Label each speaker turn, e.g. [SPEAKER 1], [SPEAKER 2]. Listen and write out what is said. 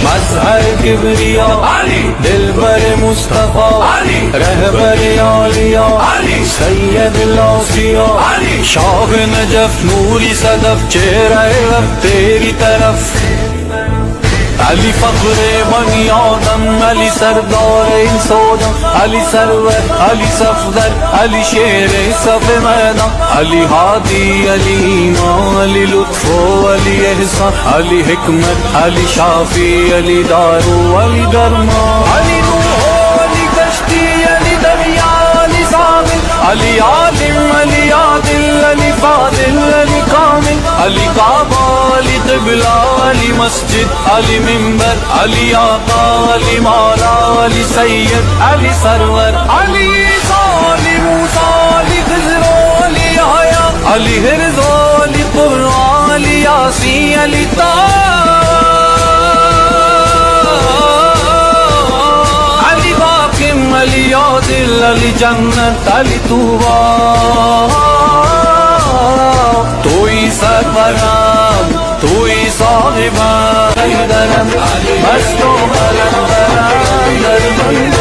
[SPEAKER 1] مظہر کبریا دلبر مصطفیٰ رہبر اولیاء سید الاوصیاء شاہ نجف نوری صدف چہرہ رب تیری طرف علی فخر بنی آدم علی سردار این سودم علی سرور علی صفدر علی شیر صف میدان علی ہادی علی ایمان علی لطف و علی احسان علی حکمت علی شافی علی دارو علی درمان علی نوح علی کشتی علی دریا علی سامل علی عالم علی عادل علی فاضل علی کامل علی کعبہ علی قبلہ علی مسجد علی منبر علی آقا علی مولا علی سید علی سرور علی عیسیٰ علی موسیٰ علی خضر علی یحییٰ علی حرز علی قرآن علی یاسین علی طه علی باقم علی عادل علی جنت علی طوبیٰ تو ہی سرورم تو ہی صاحبم درم مست و قلندرم در